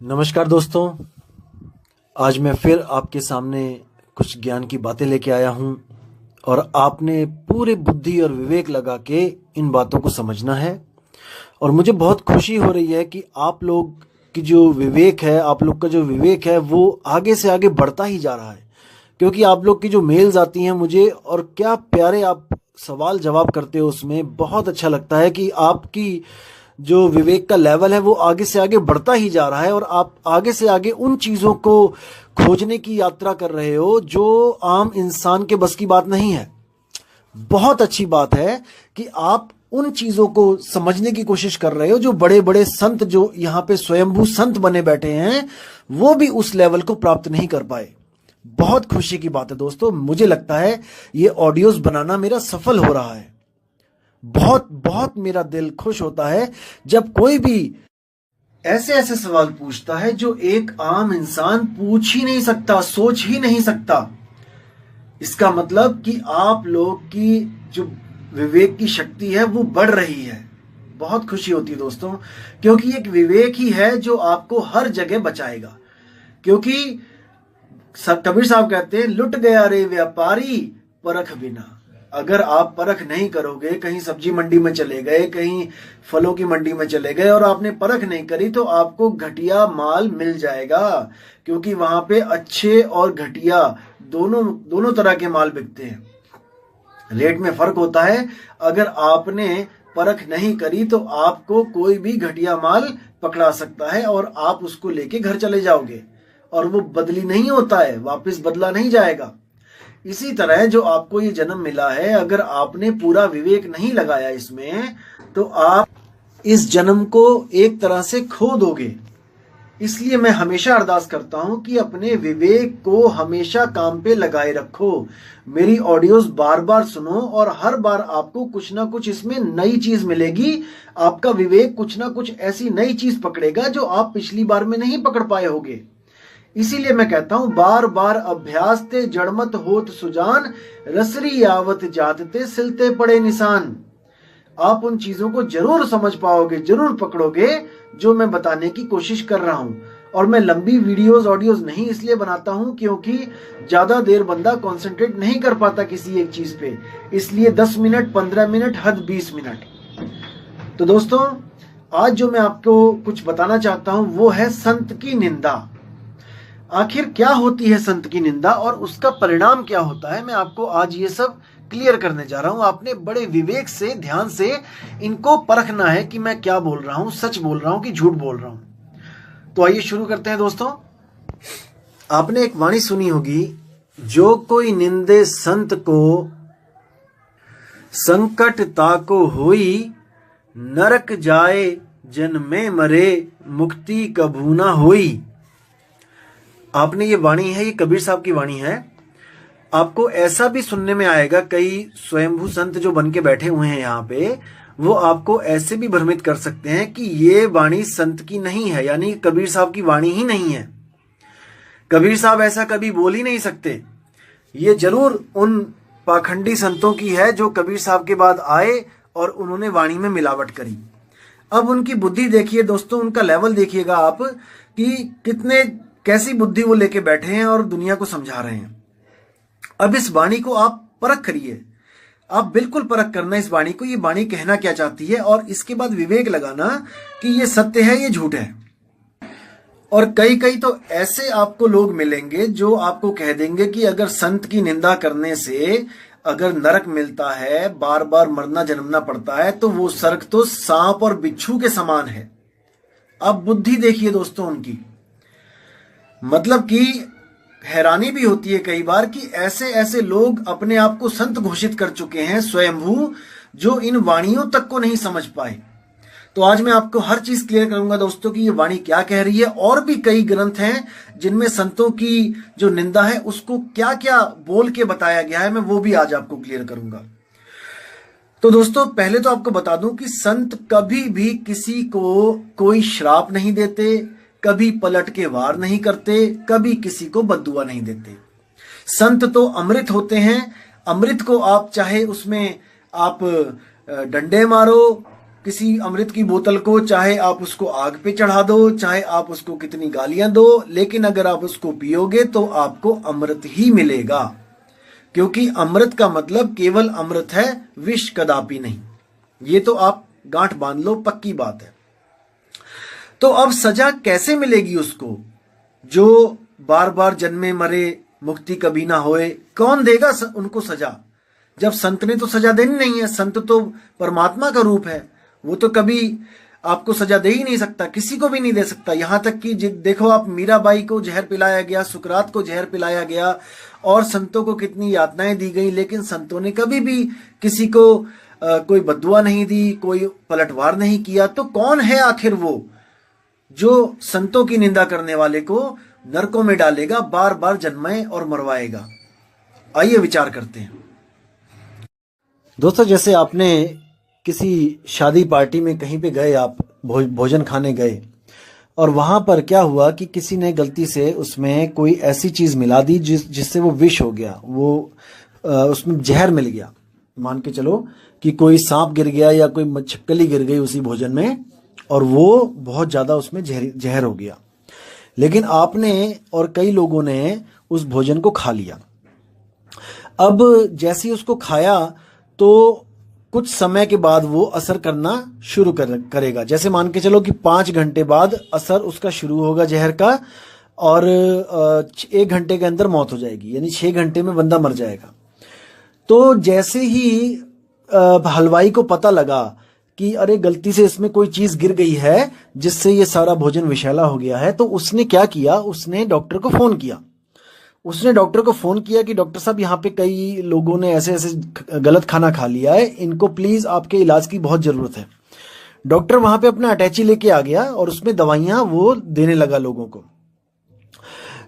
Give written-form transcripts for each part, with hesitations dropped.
नमस्कार दोस्तों। आज मैं फिर आपके सामने कुछ ज्ञान की बातें लेके आया हूँ और आपने पूरे बुद्धि और विवेक लगा के इन बातों को समझना है। और मुझे बहुत खुशी हो रही है कि आप लोग की जो विवेक है, आप लोग का जो विवेक है वो आगे से आगे बढ़ता ही जा रहा है, क्योंकि आप लोग की जो मेल्स आती हैं मुझे, और क्या प्यारे आप सवाल जवाब करते हो, उसमें बहुत अच्छा लगता है कि आपकी जो विवेक का लेवल है वो आगे से आगे बढ़ता ही जा रहा है और आप आगे से आगे उन चीज़ों को खोजने की यात्रा कर रहे हो जो आम इंसान के बस की बात नहीं है। बहुत अच्छी बात है कि आप उन चीज़ों को समझने की कोशिश कर रहे हो जो बड़े बड़े संत, जो यहाँ पे स्वयंभू संत बने बैठे हैं, वो भी उस लेवल को प्राप्त नहीं कर पाए। बहुत खुशी की बात है दोस्तों। मुझे लगता है ये ऑडियोज बनाना मेरा सफल हो रहा है। बहुत बहुत मेरा दिल खुश होता है जब कोई भी ऐसे ऐसे सवाल पूछता है जो एक आम इंसान पूछ ही नहीं सकता, सोच ही नहीं सकता। इसका मतलब कि आप लोग की जो विवेक की शक्ति है वो बढ़ रही है। बहुत खुशी होती है दोस्तों, क्योंकि एक विवेक ही है जो आपको हर जगह बचाएगा। क्योंकि कबीर साहब कहते हैं, लुट गया रे व्यापारी परख बिना। अगर आप परख नहीं करोगे, कहीं सब्जी मंडी में चले गए, कहीं फलों की मंडी में चले गए और आपने परख नहीं करी, तो आपको घटिया माल मिल जाएगा। क्योंकि वहां पे अच्छे और घटिया दोनों तरह के माल बिकते हैं। रेट में फर्क होता है। अगर आपने परख नहीं करी तो आपको कोई भी घटिया माल पकड़ा सकता है और आप उसको लेके घर चले जाओगे और वो बदली नहीं होता है, वापस बदला नहीं जाएगा। इसी तरह जो आपको ये जन्म मिला है, अगर आपने पूरा विवेक नहीं लगाया इसमें, तो आप इस जन्म को एक तरह से खो दोगे। इसलिए मैं हमेशा अरदास करता हूं कि अपने विवेक को हमेशा काम पे लगाए रखो। मेरी ऑडियोज बार बार सुनो और हर बार आपको कुछ ना कुछ इसमें नई चीज मिलेगी। आपका विवेक कुछ ना कुछ ऐसी नई चीज पकड़ेगा जो आप पिछली बार में नहीं पकड़ पाए होगे। इसीलिए मैं कहता हूं, बार बार अभ्यास ते जड़मत होत सुजान, रसरी आवत जातते सिलते पड़े निशान। आप उन चीजों को जरूर समझ पाओगे, जरूर पकड़ोगे जो मैं बताने की कोशिश कर रहा हूं। और मैं लंबी वीडियोस ऑडियोज नहीं इसलिए बनाता हूं क्योंकि ज्यादा देर बंदा कंसंट्रेट नहीं कर पाता किसी एक चीज पे। इसलिए 10 मिनट, 15 मिनट, हद 20 मिनट। तो दोस्तों, आज जो मैं आपको कुछ बताना चाहता हूं वो है संत की निंदा। आखिर क्या होती है संत की निंदा और उसका परिणाम क्या होता है, मैं आपको आज ये सब क्लियर करने जा रहा हूं। आपने बड़े विवेक से, ध्यान से इनको परखना है कि मैं क्या बोल रहा हूं, सच बोल रहा हूं कि झूठ बोल रहा हूं। तो आइए शुरू करते हैं दोस्तों। आपने एक वाणी सुनी होगी, जो कोई निंदे संत को संकट ताको होई, नरक जाए जन्मे मरे मुक्ति कभू ना होई। आपने ये वाणी है, ये कबीर साहब की वाणी है। आपको ऐसा भी सुनने में आएगा, कई स्वयंभू संत जो बन के बैठे हुए हैं यहाँ पे, वो आपको ऐसे भी भ्रमित कर सकते हैं कि ये वाणी संत की नहीं है, यानी कबीर साहब की वाणी ही नहीं है। कबीर साहब ऐसा कभी बोल ही नहीं सकते। ये जरूर उन पाखंडी संतों की है जो कबीर साहब के बाद आए और उन्होंने वाणी में मिलावट करी। अब उनकी बुद्धि देखिए दोस्तों, उनका लेवल देखिएगा आप कि कैसी बुद्धि वो लेके बैठे हैं और दुनिया को समझा रहे हैं। अब इस वाणी को आप परख करिए। आप बिल्कुल परख करना इस वाणी को, ये वाणी कहना क्या चाहती है, और इसके बाद विवेक लगाना कि ये सत्य है, ये झूठ है। और कई तो ऐसे आपको लोग मिलेंगे जो आपको कह देंगे कि अगर संत की निंदा करने से अगर नरक मिलता है, बार बार मरना जन्मना पड़ता है, तो वो स्वर्ग तो सांप और बिच्छू के समान है। अब बुद्धि देखिए दोस्तों उनकी। मतलब कि हैरानी भी होती है कई बार कि ऐसे ऐसे लोग अपने आप को संत घोषित कर चुके हैं स्वयंभू, जो इन वाणियों तक को नहीं समझ पाए। तो आज मैं आपको हर चीज क्लियर करूंगा दोस्तों कि ये वाणी क्या कह रही है। और भी कई ग्रंथ हैं जिनमें संतों की जो निंदा है उसको क्या क्या बोल के बताया गया है, मैं वो भी आज आपको क्लियर करूंगा। तो दोस्तों, पहले तो आपको बता दूं कि संत कभी भी किसी को कोई श्राप नहीं देते, कभी पलट के वार नहीं करते, कभी किसी को बद्दुआ नहीं देते। संत तो अमृत होते हैं। अमृत को आप चाहे उसमें आप डंडे मारो, किसी अमृत की बोतल को चाहे आप उसको आग पे चढ़ा दो, चाहे आप उसको कितनी गालियां दो, लेकिन अगर आप उसको पियोगे तो आपको अमृत ही मिलेगा, क्योंकि अमृत का मतलब केवल अमृत है, विष कदापि नहीं। ये तो आप गांठ बांध लो, पक्की बात है। तो अब सजा कैसे मिलेगी उसको जो बार बार जन्मे मरे, मुक्ति कभी ना होए? कौन देगा उनको सजा? जब संत ने तो सजा देनी नहीं है, संत तो परमात्मा का रूप है, वो तो कभी आपको सजा दे ही नहीं सकता, किसी को भी नहीं दे सकता। यहां तक कि देखो आप, मीराबाई को जहर पिलाया गया, सुकरात को जहर पिलाया गया और संतों को कितनी यातनाएं दी गई, लेकिन संतों ने कभी भी किसी को कोई बद्दुआ नहीं दी, कोई पलटवार नहीं किया। तो कौन है आखिर वो जो संतों की निंदा करने वाले को नरकों में डालेगा, बार बार जन्माए और मरवाएगा? आइए विचार करते हैं। दोस्तों, जैसे आपने किसी शादी पार्टी में कहीं पे गए, आप भोजन खाने गए और वहां पर क्या हुआ कि किसी ने गलती से उसमें कोई ऐसी चीज मिला दी जिससे वो विष हो गया, वो उसमें जहर मिल गया। मान के चलो कि कोई सांप गिर गया या कोई छिपकली गिर गई उसी भोजन में और वो बहुत ज्यादा उसमें जहर हो गया, लेकिन आपने और कई लोगों ने उस भोजन को खा लिया। अब जैसे ही उसको खाया तो कुछ समय के बाद वो असर करना शुरू करेगा। जैसे मान के चलो कि 5 घंटे बाद असर उसका शुरू होगा जहर का, और 1 घंटे के अंदर मौत हो जाएगी, यानी 6 घंटे में बंदा मर जाएगा। तो जैसे ही हलवाई को पता लगा कि अरे गलती से इसमें कोई चीज गिर गई है जिससे ये सारा भोजन विषैला हो गया है, तो उसने क्या किया, उसने डॉक्टर को फोन किया। उसने डॉक्टर को फोन किया कि डॉक्टर साहब, यहाँ पे कई लोगों ने ऐसे ऐसे गलत खाना खा लिया है, इनको प्लीज आपके इलाज की बहुत जरूरत है। डॉक्टर वहां पे अपना अटैची लेके आ गया और उसमें दवाइयां वो देने लगा लोगों को।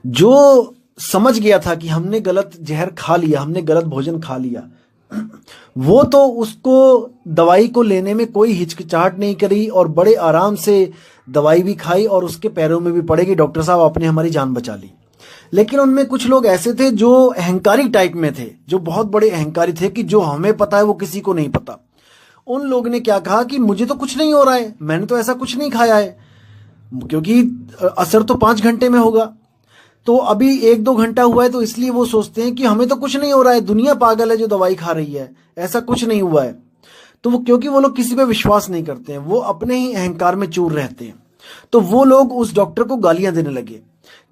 जो समझ गया था कि हमने गलत जहर खा लिया, हमने गलत भोजन खा लिया, वो तो उसको दवाई को लेने में कोई हिचकिचाहट नहीं करी और बड़े आराम से दवाई भी खाई और उसके पैरों में भी पड़े कि डॉक्टर साहब आपने हमारी जान बचा ली। लेकिन उनमें कुछ लोग ऐसे थे जो अहंकारी टाइप में थे, जो बहुत बड़े अहंकारी थे कि जो हमें पता है वो किसी को नहीं पता। उन लोग ने क्या कहा कि मुझे तो कुछ नहीं हो रहा है, मैंने तो ऐसा कुछ नहीं खाया है, क्योंकि असर तो 5 घंटे में होगा, तो अभी 1-2 घंटा हुआ है, तो इसलिए वो सोचते हैं कि हमें तो कुछ नहीं हो रहा है, दुनिया पागल है जो दवाई खा रही है, ऐसा कुछ नहीं हुआ है। तो वो, क्योंकि वो लोग किसी पे विश्वास नहीं करते हैं, वो अपने ही अहंकार में चूर रहते हैं, तो वो लोग उस डॉक्टर को गालियां देने लगे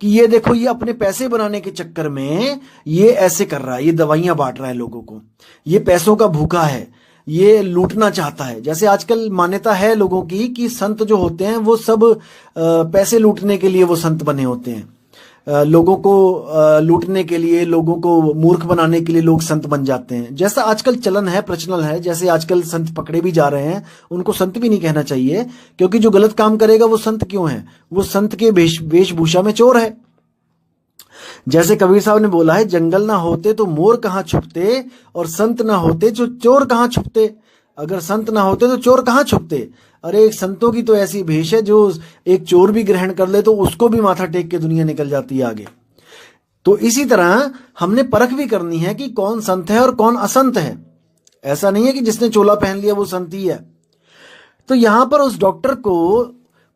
कि ये देखो, ये अपने पैसे बनाने के चक्कर में ये ऐसे कर रहा है, ये दवाइयां बांट रहा है लोगों को, ये पैसों का भूखा है, ये लूटना चाहता है। जैसे आजकल मान्यता है लोगों की कि संत जो होते हैं वो सब पैसे लूटने के लिए वो संत बने होते हैं, लोगों को लूटने के लिए, लोगों को मूर्ख बनाने के लिए लोग संत बन जाते हैं। जैसा आजकल चलन है, प्रचलन है, जैसे आजकल संत पकड़े भी जा रहे हैं, उनको संत भी नहीं कहना चाहिए, क्योंकि जो गलत काम करेगा वो संत क्यों है, वो संत के वेशभूषा में चोर है। जैसे कबीर साहब ने बोला है, जंगल ना होते तो मोर कहां छुपते, और संत ना होते तो चोर कहां छुपते। अगर संत ना होते तो चोर कहां छुपते। अरे एक संतों की तो ऐसी भेष है, जो एक चोर भी ग्रहण कर ले तो उसको भी माथा टेक के दुनिया निकल जाती है आगे। तो इसी तरह हमने परख भी करनी है कि कौन संत है और कौन असंत है। ऐसा नहीं है कि जिसने चोला पहन लिया वो संत ही है। तो यहां पर उस डॉक्टर को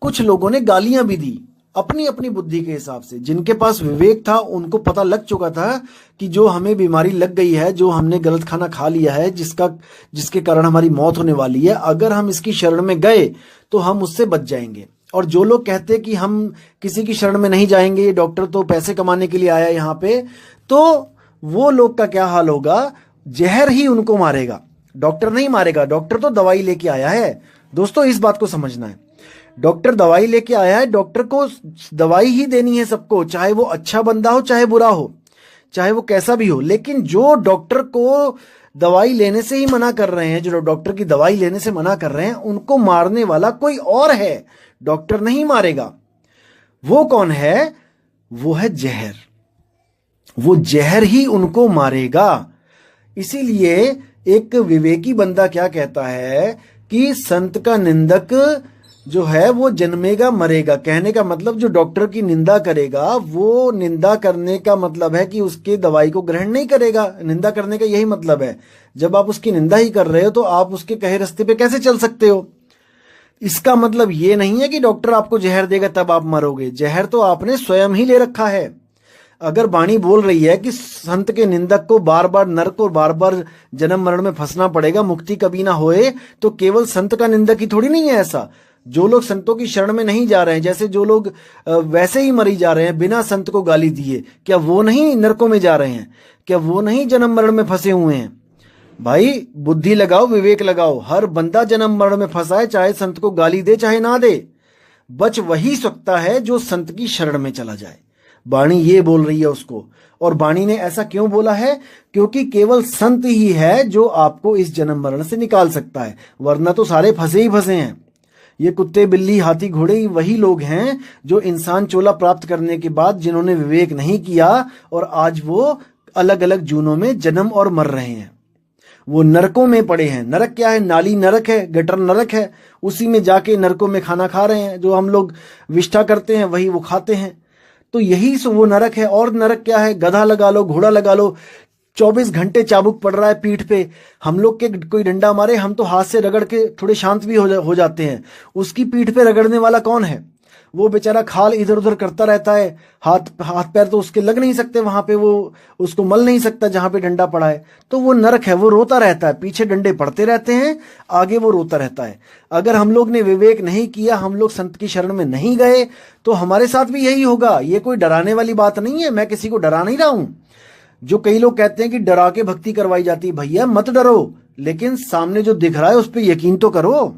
कुछ लोगों ने गालियां भी दी, अपनी अपनी बुद्धि के हिसाब से। जिनके पास विवेक था उनको पता लग चुका था कि जो हमें बीमारी लग गई है, जो हमने गलत खाना खा लिया है, जिसके कारण हमारी मौत होने वाली है, अगर हम इसकी शरण में गए तो हम उससे बच जाएंगे। और जो लोग कहते कि हम किसी की शरण में नहीं जाएंगे, ये डॉक्टर तो पैसे कमाने के लिए आया यहाँ पे, तो वो लोग का क्या हाल होगा, जहर ही उनको मारेगा, डॉक्टर नहीं मारेगा। डॉक्टर तो दवाई लेके आया है। दोस्तों, इस बात को समझना है, डॉक्टर दवाई लेके आया है, डॉक्टर को दवाई ही देनी है सबको, चाहे वो अच्छा बंदा हो, चाहे बुरा हो, चाहे वो कैसा भी हो। लेकिन जो डॉक्टर को दवाई लेने से ही मना कर रहे हैं, जो डॉक्टर की दवाई लेने से मना कर रहे हैं, उनको मारने वाला कोई और है, डॉक्टर नहीं मारेगा। वो कौन है? वो है जहर। वो जहर ही उनको मारेगा। इसीलिए एक विवेकी बंदा क्या कहता है कि संत का निंदक जो है वो जन्मेगा मरेगा। कहने का मतलब, जो डॉक्टर की निंदा करेगा, वो निंदा करने का मतलब है कि उसके दवाई को ग्रहण नहीं करेगा। निंदा करने का यही मतलब है। जब आप उसकी निंदा ही कर रहे हो तो आप उसके कहे रास्ते पे कैसे चल सकते हो? इसका मतलब ये नहीं है कि डॉक्टर आपको जहर देगा तब आप मरोगे। जहर तो आपने स्वयं ही ले रखा है। अगर वाणी बोल रही है कि संत के निंदक को बार बार नरक और बार बार जन्म मरण में फंसना पड़ेगा, मुक्ति कभी ना होए, तो केवल संत का निंदक ही थोड़ी नहीं है ऐसा। जो लोग संतों की शरण में नहीं जा रहे हैं, जैसे जो लोग वैसे ही मरी जा रहे हैं बिना संत को गाली दिए, क्या वो नहीं नरकों में जा रहे हैं? क्या वो नहीं जन्म मरण में फंसे हुए हैं? भाई बुद्धि लगाओ, विवेक लगाओ। हर बंदा जन्म मरण में फंसा है, चाहे संत को गाली दे चाहे ना दे। बच वही सकता है जो संत की शरण में चला जाए। वाणी ये बोल रही है उसको। और वाणी ने ऐसा क्यों बोला है? क्योंकि केवल संत ही है जो आपको इस जन्म मरण से निकाल सकता है, वरना तो सारे फंसे ही फंसे हैं। ये कुत्ते बिल्ली हाथी घोड़े ही वही लोग हैं जो इंसान चोला प्राप्त करने के बाद जिन्होंने विवेक नहीं किया और आज वो अलग अलग जूनों में जन्म और मर रहे हैं। वो नरकों में पड़े हैं। नरक क्या है? नाली नरक है, गटर नरक है। उसी में जाके नरकों में खाना खा रहे हैं। जो हम लोग विष्ठा करते हैं वही वो खाते हैं। तो यही सो वो नरक है। और नरक क्या है? गधा लगा लो, घोड़ा लगा लो, 24 घंटे चाबुक पड़ रहा है पीठ पे। हम लोग के कोई डंडा मारे हम तो हाथ से रगड़ के थोड़े शांत भी हो जाते हैं। उसकी पीठ पे रगड़ने वाला कौन है? वो बेचारा खाल इधर उधर करता रहता है। हाथ पैर तो उसके लग नहीं सकते वहां पे, वो उसको मल नहीं सकता जहां पे डंडा पड़ा है। तो वो नरक है। वो रोता रहता है, पीछे डंडे पड़ते रहते हैं, आगे वो रोता रहता है। अगर हम लोग ने विवेक नहीं किया, हम लोग संत की शरण में नहीं गए, तो हमारे साथ भी यही होगा। ये कोई डराने वाली बात नहीं है। मैं किसी को डरा नहीं रहा हूं। जो कई लोग कहते हैं कि डरा के भक्ति करवाई जाती है, भैया मत डरो, लेकिन सामने जो दिख रहा है उस पर यकीन तो करो।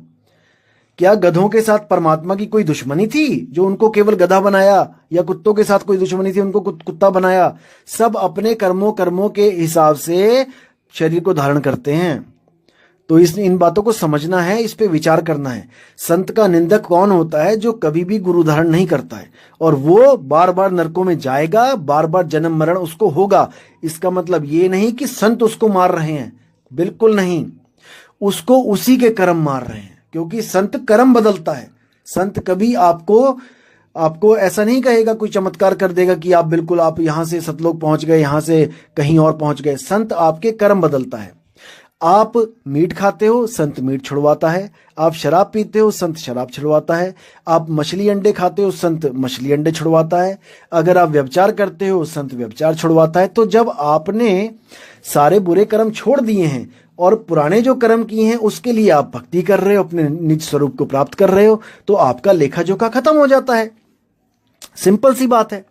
क्या गधों के साथ परमात्मा की कोई दुश्मनी थी जो उनको केवल गधा बनाया? या कुत्तों के साथ कोई दुश्मनी थी उनको कुत्ता बनाया? सब अपने कर्मों के हिसाब से शरीर को धारण करते हैं। तो इन बातों को समझना है, इस पे विचार करना है। संत का निंदक कौन होता है? जो कभी भी गुरु धारण नहीं करता है और वो बार बार नरकों में जाएगा, बार बार जन्म मरण उसको होगा। इसका मतलब ये नहीं कि संत उसको मार रहे हैं, बिल्कुल नहीं। उसको उसी के कर्म मार रहे हैं, क्योंकि संत कर्म बदलता है। संत कभी आपको ऐसा नहीं कहेगा, कोई चमत्कार कर देगा कि आप बिल्कुल आप यहां से सतलोक पहुंच गए, यहां से कहीं और पहुंच गए। संत आपके कर्म बदलता है। आप मीट खाते हो, संत मीट छुड़वाता है। आप शराब पीते हो, संत शराब छुड़वाता है। आप मछली अंडे खाते हो, संत मछली अंडे छुड़वाता है। अगर आप व्यभिचार करते हो, संत व्यभिचार छुड़वाता है। तो जब आपने सारे बुरे कर्म छोड़ दिए हैं और पुराने जो कर्म किए हैं उसके लिए आप भक्ति कर रहे हो, अपने निज स्वरूप को प्राप्त कर रहे हो, तो आपका लेखा जोखा खत्म हो जाता है। सिंपल सी बात है।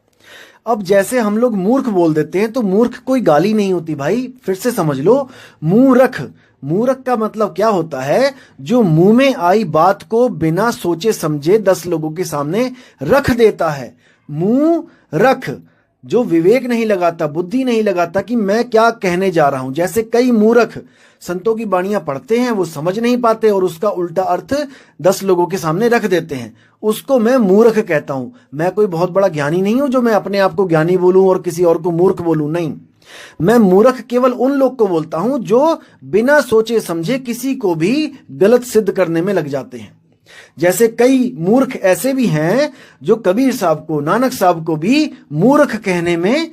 अब जैसे हम लोग मूर्ख बोल देते हैं, तो मूर्ख कोई गाली नहीं होती भाई, फिर से समझ लो। मूर्ख, मूर्ख का मतलब क्या होता है? जो मुंह में आई बात को बिना सोचे समझे 10 लोगों के सामने रख देता है। मुंह रख, जो विवेक नहीं लगाता, बुद्धि नहीं लगाता कि मैं क्या कहने जा रहा हूं। जैसे कई मूर्ख संतों की बाणियां पढ़ते हैं, वो समझ नहीं पाते और उसका उल्टा अर्थ 10 लोगों के सामने रख देते हैं। उसको मैं मूर्ख कहता हूं। मैं कोई बहुत बड़ा ज्ञानी नहीं हूं जो मैं अपने आप को ज्ञानी बोलूं और किसी और को मूर्ख बोलूं, नहीं। मैं मूर्ख केवल उन लोग को बोलता हूं जो बिना सोचे समझे किसी को भी गलत सिद्ध करने में लग जाते हैं। जैसे कई मूर्ख ऐसे भी हैं जो कबीर साहब को, नानक साहब को भी मूर्ख कहने में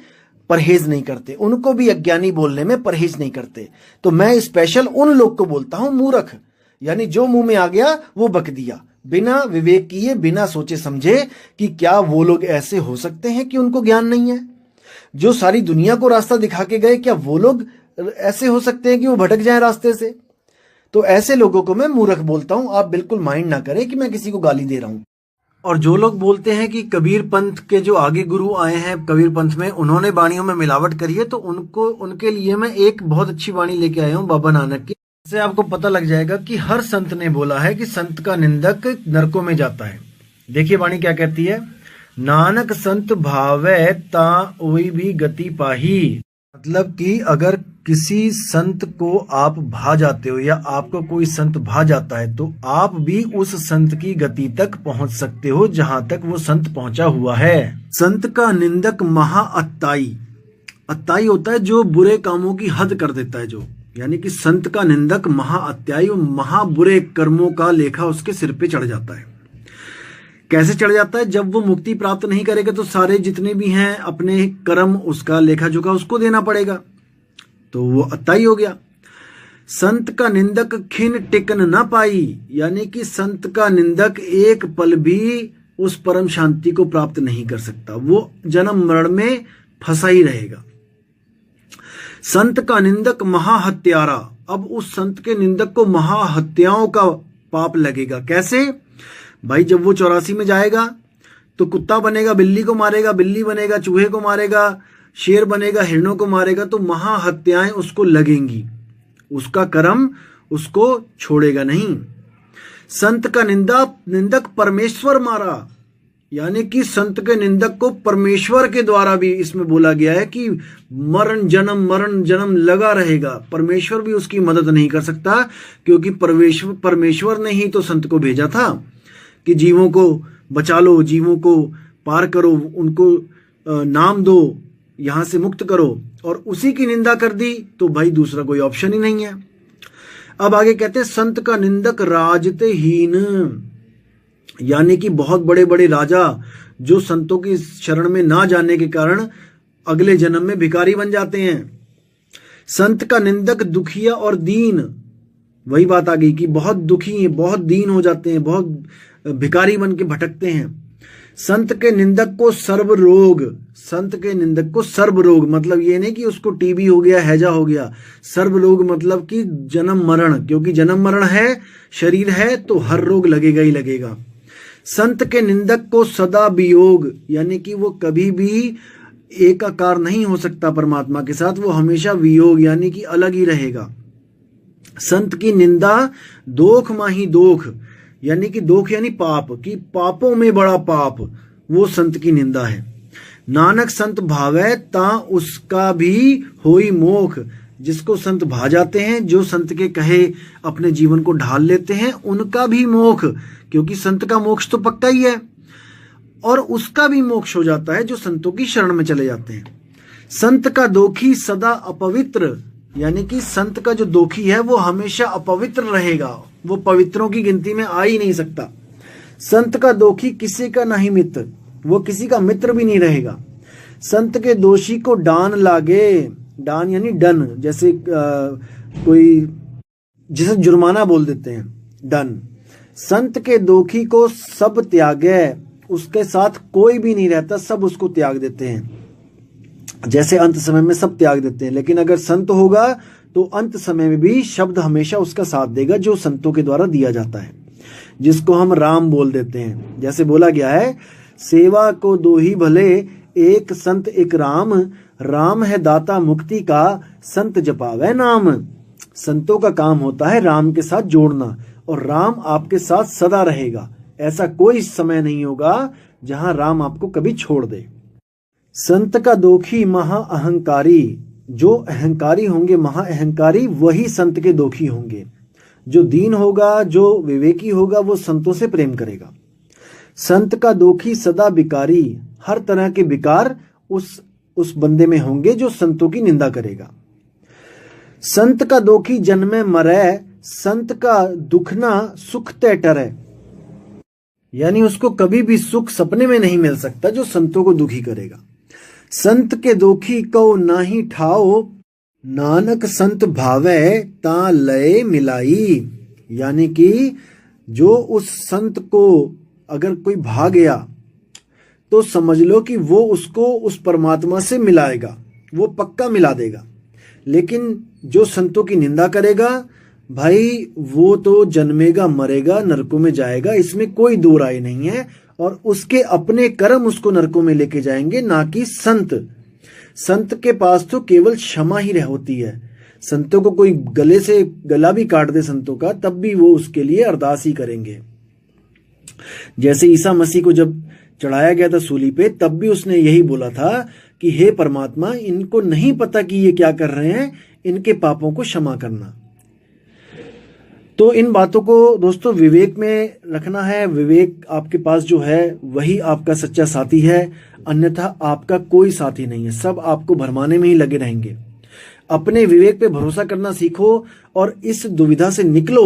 परहेज नहीं करते, उनको भी अज्ञानी बोलने में परहेज नहीं करते। तो मैं स्पेशल उन लोग को बोलता हूं मूर्ख, यानी जो मुंह में आ गया वो बक दिया, बिना विवेक किए, बिना सोचे समझे कि क्या वो लोग ऐसे हो सकते हैं कि उनको ज्ञान नहीं है। जो सारी दुनिया को रास्ता दिखा के गए, क्या वो लोग ऐसे हो सकते हैं कि वो भटक जाएं रास्ते से? तो ऐसे लोगों को मैं मूर्ख बोलता हूं। आप बिल्कुल माइंड ना करें कि मैं किसी को गाली दे रहा हूं। और जो लोग बोलते हैं कि कबीर पंथ के जो आगे गुरु आए हैं कबीर पंथ में, उन्होंने वाणियों में मिलावट करी है, तो उनके लिए मैं एक बहुत अच्छी वाणी लेके आया हूं बाबा नानक की। इससे आपको पता लग जाएगा कि हर संत ने बोला है कि संत का निंदक नरकों में जाता है। देखिए वाणी क्या कहती है। नानक संत भावै ता ओई भी गति पाही। मतलब कि अगर किसी संत को आप भा जाते हो या आपको कोई संत भा जाता है, तो आप भी उस संत की गति तक पहुंच सकते हो जहां तक वो संत पहुंचा हुआ है। संत का निंदक महाअत्ताई, अत्ताई होता है जो बुरे कामों की हद कर देता है, जो यानी कि संत का निंदक महाअत्याई, महाबुरे कर्मों का लेखा उसके सिर पे चढ़ जाता है। कैसे चढ़ जाता है? जब वो मुक्ति प्राप्त नहीं करेगा तो सारे जितने भी हैं अपने कर्म, उसका लेखा जोखा उसको देना पड़ेगा, तो वो अत्ताई हो गया। संत का निंदक खिन टिकन न पाई, यानी कि संत का निंदक एक पल भी उस परम शांति को प्राप्त नहीं कर सकता, वो जन्म मरण में फंसा ही रहेगा। संत का निंदक महाहत्यारा, अब उस संत के निंदक को महाहत्याओं का पाप लगेगा। कैसे भाई? जब वो 84 में जाएगा तो कुत्ता बनेगा, बिल्ली को मारेगा, बिल्ली बनेगा, चूहे को मारेगा, शेर बनेगा, हिरणों को मारेगा, तो महाहत्याएं उसको लगेंगी, उसका कर्म उसको छोड़ेगा नहीं। संत का निंदक परमेश्वर मारा, यानी कि संत के निंदक को परमेश्वर के द्वारा भी इसमें बोला गया है कि मरण जन्म लगा रहेगा, परमेश्वर भी उसकी मदद नहीं कर सकता, क्योंकि परमेश्वर ने ही तो संत को भेजा था कि जीवों को बचा लो, जीवों को पार करो, उनको नाम दो, यहां से मुक्त करो, और उसी की निंदा कर दी तो भाई दूसरा कोई ऑप्शन ही नहीं है। अब आगे कहते हैं संत का निंदक राजते हीन, यानी कि बहुत बड़े बड़े राजा जो संतों की शरण में ना जाने के कारण अगले जन्म में भिखारी बन जाते हैं। संत का निंदक दुखिया और दीन, वही बात आ गई कि बहुत दुखी हैं, बहुत दीन हो जाते हैं, बहुत भिखारी बन के भटकते हैं। संत के निंदक को सर्व रोग, संत के निंदक को सर्व रोग मतलब ये नहीं कि उसको टीबी हो गया, हैजा हो गया, सर्व रोग मतलब कि जन्म मरण, क्योंकि जन्म मरण है, शरीर है तो हर रोग लगेगा ही लगेगा। संत के निंदक को सदा वियोग, यानी कि वो कभी भी एकाकार नहीं हो सकता परमात्मा के साथ, वो हमेशा वियोग यानी कि अलग ही रहेगा। संत की निंदा दोख माही दोख, यानी कि दोख यानी पाप, कि पापों में बड़ा पाप, वो संत की निंदा है। नानक संत भावै ता उसका भी होई मोख, जिसको संत भा जाते हैं, जो संत के कहे अपने जीवन को ढाल लेते हैं, उनका भी मोक्ष, क्योंकि संत का मोक्ष तो पक्का ही है, और उसका भी मोक्ष हो जाता है जो संतों की शरण में चले जाते हैं। संत का दोखी सदा अपवित्र, यानी कि संत का जो दोखी है वो हमेशा अपवित्र रहेगा, वो पवित्रों की गिनती में आ ही नहीं सकता। संत का दोखी किसी का नहीं मित्र, वो किसी का मित्र भी नहीं रहेगा। संत के दोषी को डान लागे, डान यानी डन, जैसे कोई जिसे जुर्माना बोल देते हैं, डन। संत के दोखी को सब त्यागे, उसके साथ कोई भी नहीं रहता, सब उसको त्याग देते हैं। जैसे अंत समय में सब त्याग देते हैं, लेकिन अगर संत होगा तो अंत समय में भी शब्द हमेशा उसका साथ देगा जो संतों के द्वारा दिया जाता है, जिसको हम राम बोल देते हैं। जैसे बोला गया है, सेवा को दो ही भले, एक संत एक राम, राम है दाता मुक्ति का, संत जपावे नाम। संतों का काम होता है राम के साथ जोड़ना, और राम आपके साथ सदा रहेगा। ऐसा कोई समय नहीं होगा जहां राम आपको कभी छोड़ दे। संत का दोखी महा अहंकारी, जो अहंकारी होंगे, महा अहंकारी, वही संत के दोखी होंगे। जो दीन होगा, जो विवेकी होगा, वो संतों से प्रेम करेगा। संत का दोखी सदा विकारी, हर तरह के विकार उस बंदे में होंगे जो संतों की निंदा करेगा। संत का दोखी जन्मे मरे, संत का दुखना सुख तय टरे, यानी उसको कभी भी सुख सपने में नहीं मिल सकता जो संतों को दुखी करेगा। संत के दोखी को नाही ठाओ, नानक संत भावे ता लय मिलाई, यानी कि जो उस संत को अगर कोई भा गया तो समझ लो कि वो उसको उस परमात्मा से मिलाएगा, वो पक्का मिला देगा। लेकिन जो संतों की निंदा करेगा भाई, वो तो जन्मेगा मरेगा, नरकों में जाएगा, इसमें कोई दो राय नहीं है। और उसके अपने कर्म उसको नरकों में लेके जाएंगे, ना कि संत। संत के पास तो केवल क्षमा ही होती है। संतों को कोई गले से गला भी काट दे संतों का, तब भी वो उसके लिए अरदास ही करेंगे। जैसे ईसा मसीह को जब चढ़ाया गया था सूली पे, तब भी उसने यही बोला था कि हे परमात्मा, इनको नहीं पता कि ये क्या कर रहे हैं, इनके पापों को क्षमा करना। तो इन बातों को दोस्तों विवेक में रखना है। विवेक आपके पास जो है वही आपका सच्चा साथी है, अन्यथा आपका कोई साथी नहीं है। सब आपको भरमाने में ही लगे रहेंगे। अपने विवेक पे भरोसा करना सीखो और इस दुविधा से निकलो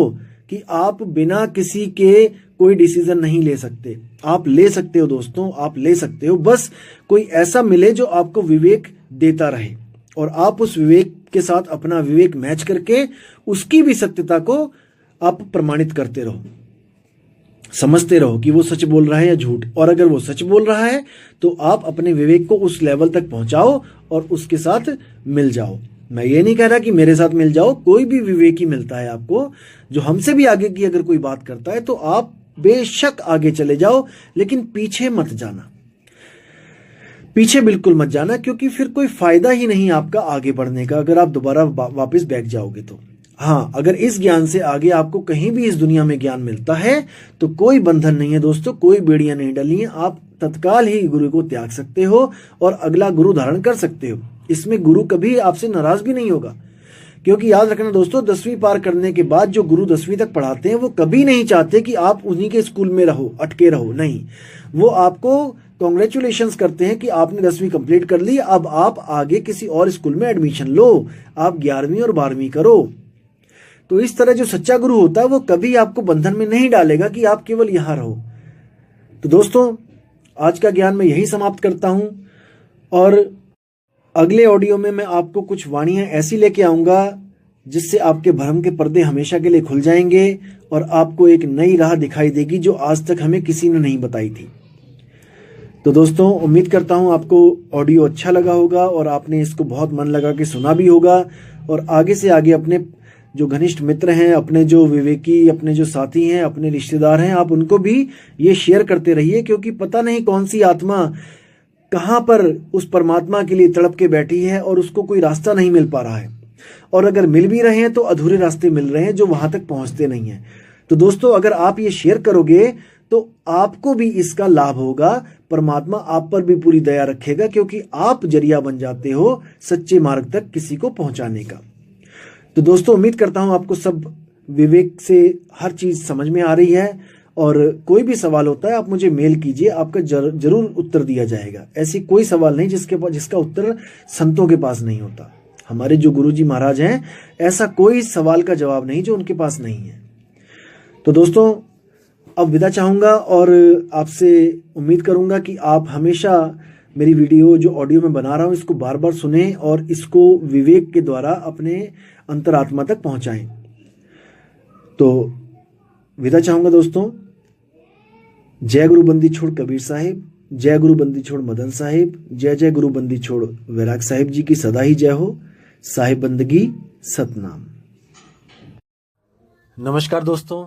कि आप बिना किसी के कोई डिसीजन नहीं ले सकते। आप ले सकते हो दोस्तों, आप ले सकते हो, बस कोई ऐसा मिले जो आपको विवेक देता रहे। और आप उस विवेक के साथ अपना विवेक मैच करके उसकी भी सत्यता को आप प्रमाणित करते रहो, समझते रहो कि वो सच बोल रहा है या झूठ। और अगर वो सच बोल रहा है तो आप अपने विवेक को उस लेवल तक पहुंचाओ और उसके साथ मिल जाओ। मैं ये नहीं कह रहा कि मेरे साथ मिल जाओ, कोई भी विवेकी मिलता है आपको जो हमसे भी आगे की अगर कोई बात करता है तो आप बेशक आगे चले जाओ, लेकिन पीछे मत जाना, पीछे बिल्कुल मत जाना, क्योंकि फिर कोई फायदा ही नहीं आपका आगे बढ़ने का अगर आप दोबारा वापस बैठ जाओगे तो। हाँ, अगर इस ज्ञान से आगे आपको कहीं भी इस दुनिया में ज्ञान मिलता है तो कोई बंधन नहीं है दोस्तों, कोई बेड़ियां नहीं डली हैं। आप तत्काल ही गुरु को त्याग सकते हो और अगला गुरु धारण कर सकते हो। इसमें गुरु कभी आपसे नाराज भी नहीं होगा, क्योंकि याद रखना दोस्तों, 10वीं पार करने के बाद जो गुरु 10वीं तक पढ़ाते हैं वो कभी नहीं चाहते कि आप उन्हीं के स्कूल में रहो, अटके रहो। नहीं, वो आपको कॉन्ग्रेचुलेशंस करते हैं कि आपने 10वीं कंप्लीट कर ली, अब आप आगे किसी और स्कूल में एडमिशन लो, आप 11वीं और 12वीं करो। तो इस तरह जो सच्चा गुरु होता है वो कभी आपको बंधन में नहीं डालेगा कि आप केवल यहां रहो। तो दोस्तों, आज का ज्ञान मैं यही समाप्त करता हूं और अगले ऑडियो में मैं आपको कुछ वाणियां ऐसी लेके आऊंगा जिससे आपके भ्रम के पर्दे हमेशा के लिए खुल जाएंगे और आपको एक नई राह दिखाई देगी जो आज तक हमें किसी ने नहीं बताई थी। तो दोस्तों, उम्मीद करता हूं आपको ऑडियो अच्छा लगा होगा और आपने इसको बहुत मन लगा के सुना भी होगा, और आगे से आगे अपने जो घनिष्ठ मित्र हैं, अपने जो विवेकी, अपने जो साथी हैं, अपने रिश्तेदार हैं, आप उनको भी ये शेयर करते रहिए, क्योंकि पता नहीं कौन सी आत्मा कहाँ पर उस परमात्मा के लिए तड़प के बैठी है और उसको कोई रास्ता नहीं मिल पा रहा है, और अगर मिल भी रहे हैं तो अधूरे रास्ते मिल रहे हैं जो वहां तक पहुंचते नहीं हैं। तो दोस्तों, अगर आप ये शेयर करोगे तो आपको भी इसका लाभ होगा, परमात्मा आप पर भी पूरी दया रखेगा, क्योंकि आप जरिया बन जाते हो सच्चे मार्ग तक किसी को पहुंचाने का। तो दोस्तों, उम्मीद करता हूं आपको सब विवेक से हर चीज समझ में आ रही है, और कोई भी सवाल होता है आप मुझे मेल कीजिए, आपका जरूर उत्तर दिया जाएगा। ऐसी कोई सवाल नहीं जिसका उत्तर संतों के पास नहीं होता। हमारे जो गुरुजी महाराज हैं, ऐसा कोई सवाल का जवाब नहीं जो उनके पास नहीं है। तो दोस्तों, अब विदा चाहूंगा और आपसे उम्मीद करूंगा कि आप हमेशा मेरी वीडियो जो ऑडियो में बना रहा हूं इसको बार बार सुनें और इसको विवेक के द्वारा अपने अंतरात्मा तक पहुंचाएं। तो विदा चाहूंगा दोस्तों। जय गुरु बंदी छोड़ कबीर साहिब, जय गुरु बंदी छोड़ मदन साहिब, जय जय गुरु बंदी छोड़ वैराग साहिब जी की सदा ही जय हो। साहिब बंदगी सतनाम। नमस्कार दोस्तों।